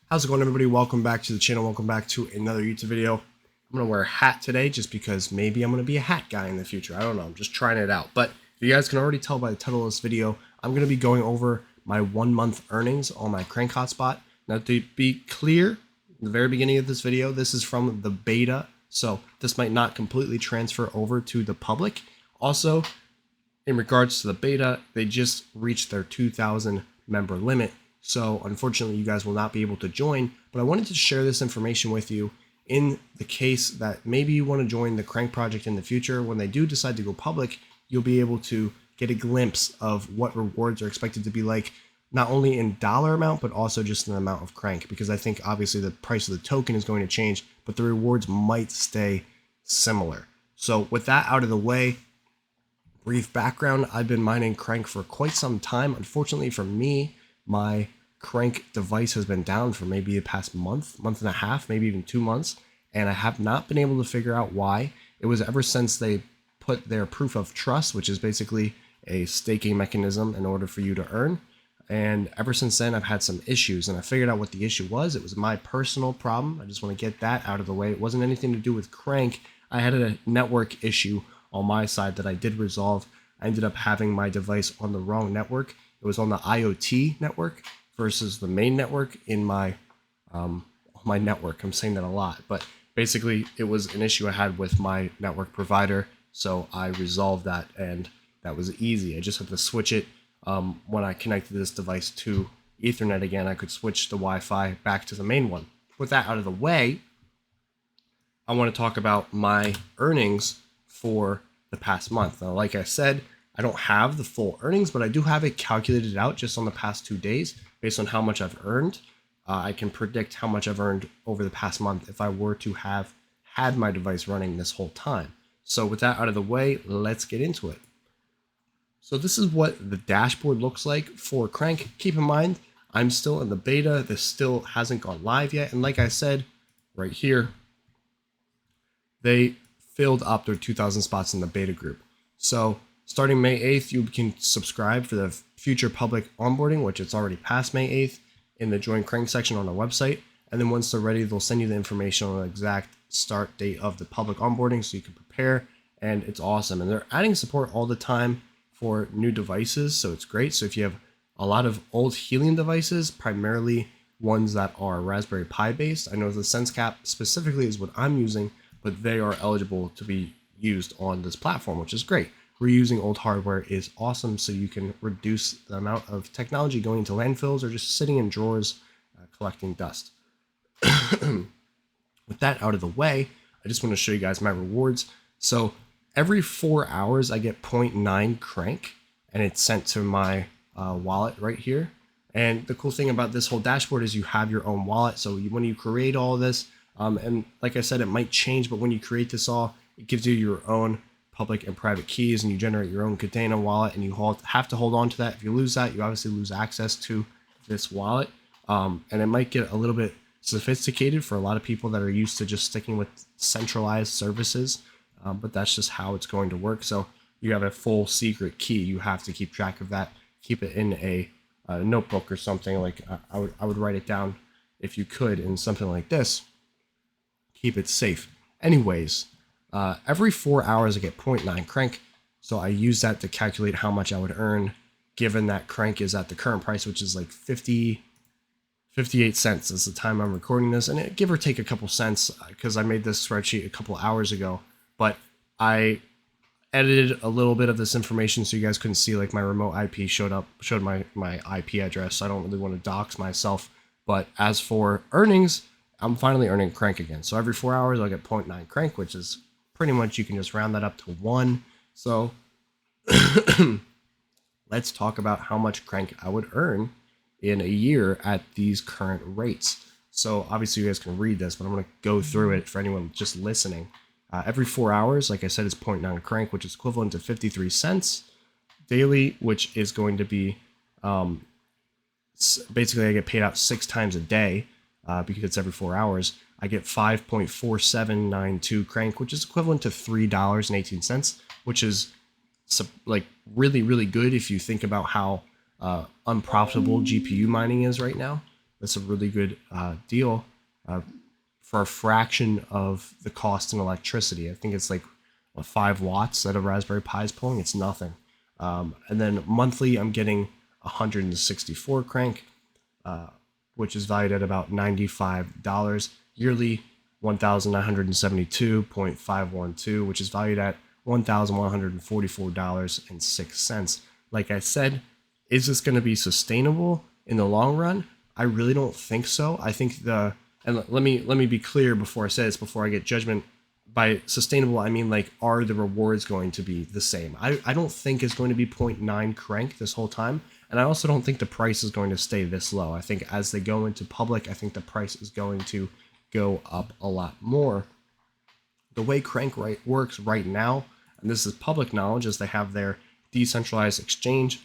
How's it going, everybody? Welcome back to the channel. Welcome back to another YouTube video. I'm going to wear a hat today just because maybe I'm going to be a hat guy in the future. I don't know. I'm just trying it out. But you guys can already tell by the title of this video, I'm going to be going over my 1 month earnings on my Crankk hotspot. Now, to be clear, in the very beginning of this video, this is from the beta. So this might not completely transfer over to the public. Also, in regards to the beta, they just reached their 2,000 member limit. So unfortunately, you guys will not be able to join, but I wanted to share this information with you in the case that maybe you want to join the Crankk project in the future. When they do decide to go public, you'll be able to get a glimpse of what rewards are expected to be like, not only in dollar amount, but also just in the amount of Crankk, because I think obviously the price of the token is going to change, but the rewards might stay similar. So with that out of the way, brief background, I've been mining Crankk for quite some time. Unfortunately for me, my Crankk device has been down for maybe the past month and a half, maybe even 2 months, and I have not been able to figure out why. It was ever since they put their proof of trust, which is basically a staking mechanism in order for you to earn. And ever since then, I've had some issues, and I figured out what the issue was. It was my personal problem. I just want to get that out of the way. It wasn't anything to do with Crankk. I had a network issue on my side that I did resolve. I ended up having my device on the wrong network. It was on the IoT network versus the main network in my my network. I'm saying that a lot, but basically it was an issue I had with my network provider. So I resolved that, and that was easy. I just had to switch it. When I connected this device to Ethernet again, I could switch the Wi-Fi back to the main one. With that out of the way, I want to talk about my earnings for the past month. Now, like I said, I don't have the full earnings, but I do have it calculated out just on the past 2 days based on how much I've earned. I can predict how much I've earned over the past month if I were to have had my device running this whole time. So with that out of the way, let's get into it. So this is what the dashboard looks like for Crankk. Keep in mind, I'm still in the beta. This still hasn't gone live yet. And like I said, right here, they filled up their 2,000 spots in the beta group. So starting May 8th, you can subscribe for the future public onboarding, which it's already past May 8th, in the Join Crankk section on our website. And then once they're ready, they'll send you the information on the exact start date of the public onboarding so you can prepare. And it's awesome. And they're adding support all the time for new devices, so it's great. So if you have a lot of old Helium devices, primarily ones that are Raspberry Pi based, I know the SenseCap specifically is what I'm using, but they are eligible to be used on this platform, which is great. Reusing old hardware is awesome, so you can reduce the amount of technology going into landfills or just sitting in drawers collecting dust. With that out of the way, I just want to show you guys my rewards. So every 4 hours, I get 0.9 Crankk, and it's sent to my wallet right here. And the cool thing about this whole dashboard is you have your own wallet. So when you create all this, and like I said, it might change, but when you create this all, it gives you your own public and private keys, and you generate your own container wallet, and you have to hold on to that. If you lose that, you obviously lose access to this wallet. And it might get a little bit sophisticated for a lot of people that are used to just sticking with centralized services. But that's just how it's going to work. So you have a full secret key. You have to keep track of that. Keep it in a notebook or something. Like I would write it down if you could in something like this. Keep it safe. Anyways, every 4 hours I get 0.9 Crankk. So I use that to calculate how much I would earn given that Crankk is at the current price, which is like 58 cents is the time I'm recording this. And give or take a couple cents because I made this spreadsheet a couple hours ago. But I edited a little bit of this information so you guys couldn't see, like my remote IP showed my IP address. So I don't really want to dox myself. But as for earnings, I'm finally earning Crankk again. So every 4 hours, I'll get 0.9 Crankk, which is pretty much, you can just round that up to 1. So let's talk about how much Crankk I would earn in a year at these current rates. So obviously you guys can read this, but I'm going to go through it for anyone just listening. Every 4 hours, like I said, is 0.9 Crankk, which is equivalent to 53 cents daily, which is going to be basically I get paid out 6 times a day because it's every 4 hours. I get 5.4792 Crankk, which is equivalent to $3.18, which is like really, really good if you think about how unprofitable GPU mining is right now. That's a really good deal for a fraction of the cost in electricity. I think it's like 5 watts that a Raspberry Pi is pulling. It's nothing. And then monthly, I'm getting 164 Crankk, which is valued at about $95. Yearly, 1,972.512, which is valued at $1,144.06. Like I said, is this going to be sustainable in the long run? I really don't think so. I think and let me be clear before I say this, before I get judgment. By sustainable, I mean, like, are the rewards going to be the same? I don't think it's going to be 0.9 Crankk this whole time. And I also don't think the price is going to stay this low. I think as they go into public, I think the price is going to go up a lot more. The way Crankk works right now, and this is public knowledge, is they have their decentralized exchange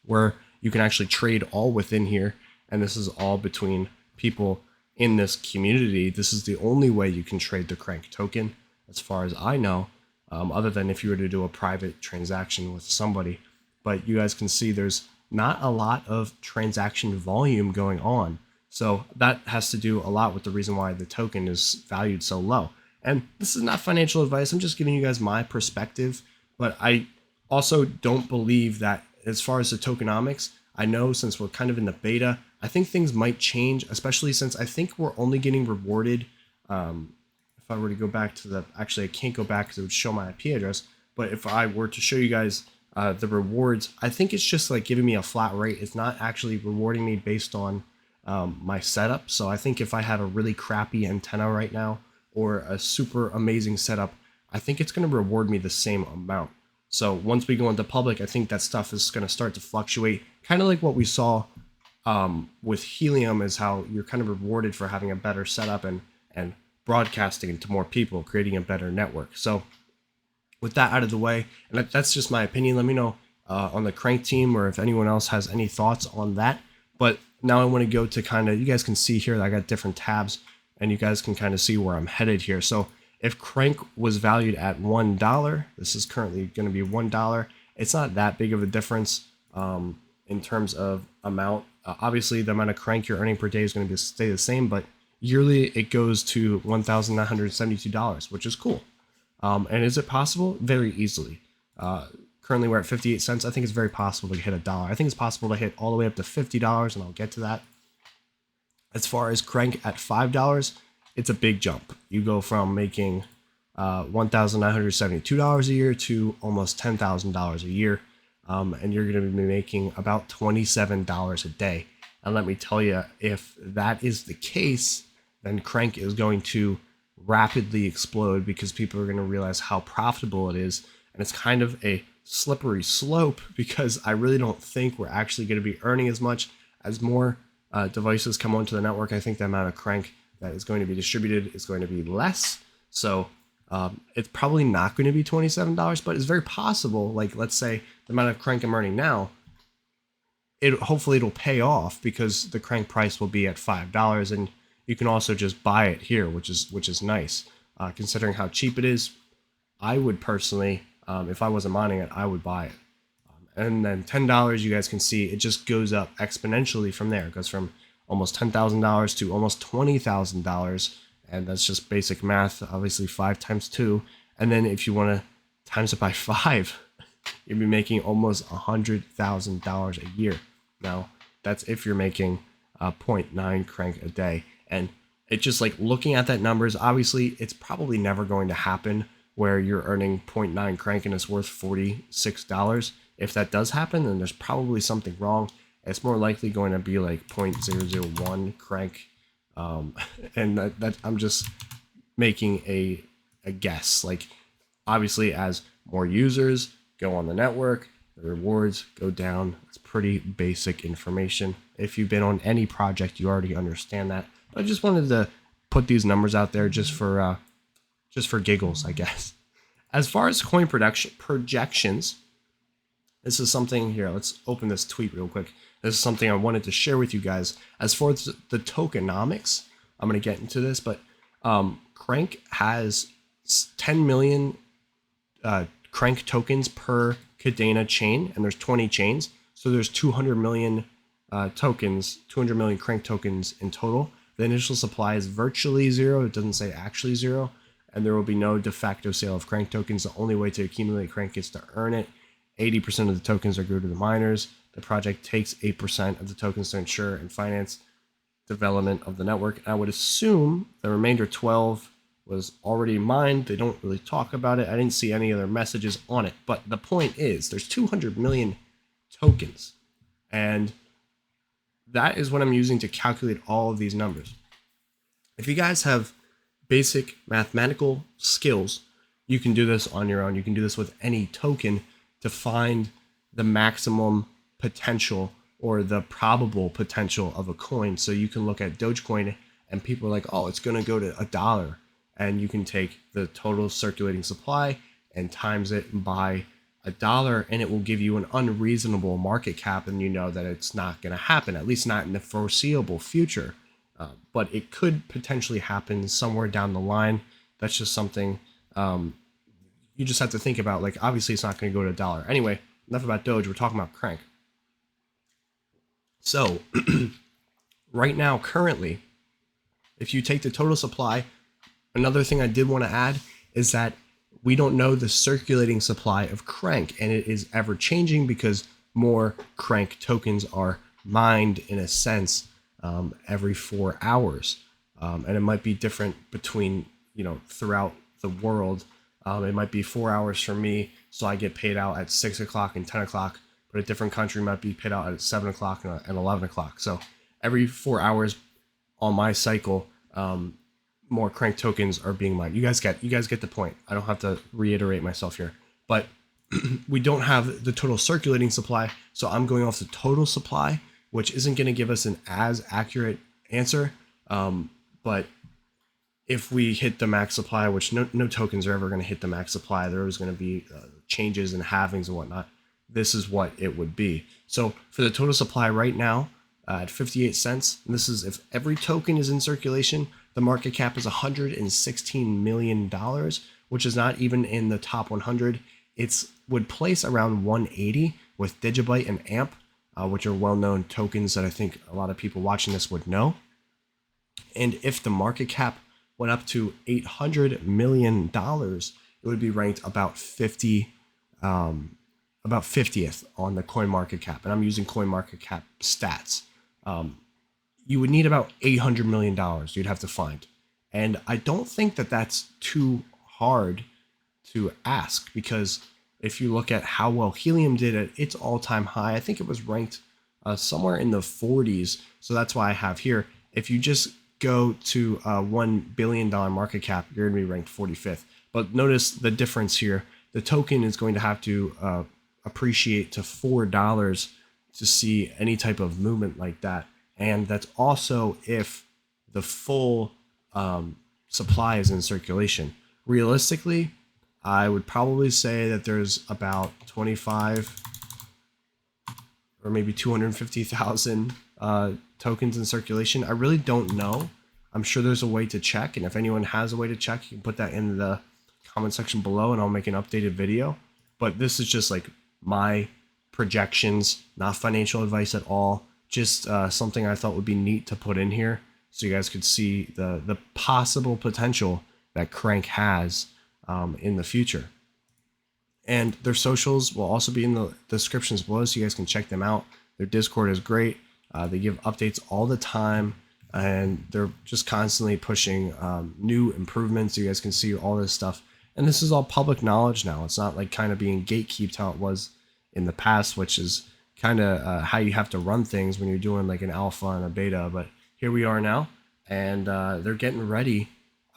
where you can actually trade all within here. And this is all between people in this community. This is the only way you can trade the Crankk token, as far as I know, other than if you were to do a private transaction with somebody. But you guys can see there's not a lot of transaction volume going on. So that has to do a lot with the reason why the token is valued so low. And this is not financial advice. I'm just giving you guys my perspective. But I also don't believe that, as far as the tokenomics, I know since we're kind of in the beta, I think things might change, especially since I think we're only getting rewarded. If I were to go back to actually I can't go back because it would show my IP address. But if I were to show you guys the rewards, I think it's just like giving me a flat rate. It's not actually rewarding me based on my setup. So I think if I had a really crappy antenna right now or a super amazing setup, I think it's going to reward me the same amount. So once we go into public, I think that stuff is going to start to fluctuate, kind of like what we saw with Helium, is how you're kind of rewarded for having a better setup and broadcasting it to more people, creating a better network. So with that out of the way, and that's just my opinion, let me know on the Crankk team or if anyone else has any thoughts on that. But now I want to go to kind of, you guys can see here that I got different tabs and you guys can kind of see where I'm headed here. So if Crankk was valued at $1, this is currently going to be $1. It's not that big of a difference in terms of amount. Obviously, the amount of Crankk you're earning per day is going to stay the same, but yearly it goes to $1,972, which is cool. And is it possible? Very easily. Currently, we're at 58 cents. I think it's very possible to hit $1. I think it's possible to hit all the way up to $50, and I'll get to that. As far as Crankk at $5, it's a big jump. You go from making $1,972 a year to almost $10,000 a year. And you're going to be making about $27 a day. And let me tell you, if that is the case, then Crankk is going to rapidly explode because people are going to realize how profitable it is. And it's kind of a slippery slope because I really don't think we're actually going to be earning as much. As more devices come onto the network, I think the amount of Crankk that is going to be distributed is going to be less. So it's probably not going to be $27, but it's very possible. Like, let's say the amount of Crankk I'm earning now, hopefully it'll pay off because the Crankk price will be at $5, and you can also just buy it here, which is nice. Considering how cheap it is, I would personally, if I wasn't mining it, I would buy it. And then $10, you guys can see it just goes up exponentially from there. It goes from almost $10,000 to almost $20,000. And that's just basic math, obviously 5 times 2. And then if you want to times it by 5, you'll be making almost $100,000 a year. Now, that's if you're making 0.9 Crankk a day. And it's just like looking at that numbers, obviously it's probably never going to happen where you're earning 0.9 Crankk and it's worth $46. If that does happen, then there's probably something wrong. It's more likely going to be like 0.001 Crankk. And that I'm just making a guess. Like, obviously, as more users go on the network, the rewards go down. It's pretty basic information. If you've been on any project, you already understand that. But I just wanted to put these numbers out there just for giggles, I guess. As far as coin projections, this is something here. Let's open this tweet real quick. This is something I wanted to share with you guys. As for the tokenomics, I'm going to get into this, but Crankk has 10 million Crankk tokens per Cadena chain, and there's 20 chains. So there's 200 million tokens, 200 million Crankk tokens in total. The initial supply is virtually zero. It doesn't say actually zero. And there will be no de facto sale of Crankk tokens. The only way to accumulate Crankk is to earn it. 80% of the tokens are go to the miners. The project takes 8% of the tokens to ensure and finance development of the network. I would assume the remainder 12 was already mined. They don't really talk about it. I didn't see any other messages on it. But the point is, there's 200 million tokens. And that is what I'm using to calculate all of these numbers. If you guys have basic mathematical skills, you can do this on your own. You can do this with any token to find the maximum potential or the probable potential of a coin. So you can look at Dogecoin and people are like, oh, it's going to go to $1. And you can take the total circulating supply and times it by $1, and it will give you an unreasonable market cap, and you know that it's not going to happen, at least not in the foreseeable future. But it could potentially happen somewhere down the line. That's just something you just have to think about. Like, obviously, it's not going to go to $1. Anyway, enough about Doge. We're talking about Crankk. So, right now, currently, if you take the total supply, another thing I did want to add is that we don't know the circulating supply of Crankk, and it is ever changing because more Crankk tokens are mined in a sense every 4 hours. And it might be different between, throughout the world. It might be 4 hours for me, so I get paid out at 6 o'clock and 10 o'clock, but a different country might be paid out at 7 o'clock and 11 o'clock. So every 4 hours on my cycle, more Crankk tokens are being mined. You guys get the point. I don't have to reiterate myself here, but we don't have the total circulating supply, so I'm going off the total supply, which isn't going to give us an as accurate answer. But if we hit the max supply, which no tokens are ever going to hit the max supply, there is going to be changes and halvings and whatnot. This is what it would be. So for the total supply right now at 58 cents, and this is if every token is in circulation, the market cap is $116 million, which is not even in the top 100. It's would place around 180 with Digibyte and AMP, which are well-known tokens that I think a lot of people watching this would know. And if the market cap went up to $800 million, it would be ranked about 50, about 50th on the coin market cap. And I'm using coin market cap stats. You would need about $800 million you'd have to find. And I don't think that that's too hard to ask, because if you look at how well Helium did at its all-time high, I think it was ranked somewhere in the 40s. So that's why I have here. If you just go to $1 billion market cap, you're going to be ranked 45th. But notice the difference here. The token is going to have to appreciate to $4 to see any type of movement like that. And that's also if the full supply is in circulation. Realistically, I would probably say that there's about 25 or maybe 250,000 tokens in circulation. I really don't know. I'm sure there's a way to check, and if anyone has a way to check, you can put that in the comment section below and I'll make an updated video. But this is just like my projections, not financial advice at all. Just something I thought would be neat to put in here so you guys could see the possible potential that Crankk has in the future. And their socials will also be in the descriptions below so you guys can check them out. Their Discord is great. They give updates all the time, and they're just constantly pushing new improvements so you guys can see all this stuff. And this is all public knowledge now. It's not like kind of being gatekeeped how it was in the past, which is kind of how you have to run things when you're doing like an alpha and a beta. But here we are now, and they're getting ready.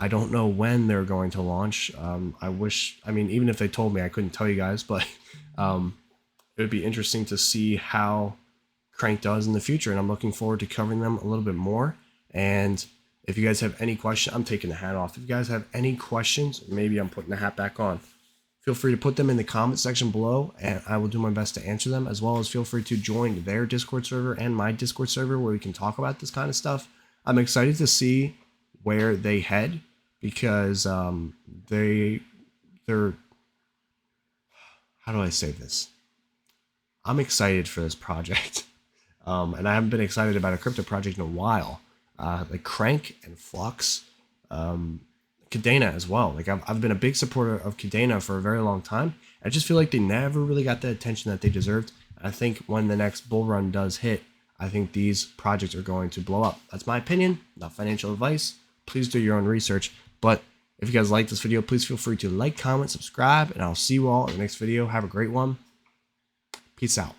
I don't know when they're going to launch. I mean, even if they told me, I couldn't tell you guys, but it would be interesting to see how Crankk does in the future, and I'm looking forward to covering them a little bit more. And if you guys have any questions, I'm taking the hat off. If you guys have any questions, maybe I'm putting the hat back on, feel free to put them in the comment section below, and I will do my best to answer them, as well as feel free to join their Discord server and my Discord server where we can talk about this kind of stuff. I'm excited to see where they head, because they're how do I say this? I'm excited for this project. And I haven't been excited about a crypto project in a while. Like Crankk and Flux, Cadena as well. Like I've been a big supporter of Cadena for a very long time. I just feel like they never really got the attention that they deserved. I think when the next bull run does hit, I think these projects are going to blow up. That's my opinion, not financial advice. Please do your own research. But if you guys like this video, please feel free to like, comment, subscribe, and I'll see you all in the next video. Have a great one. Peace out.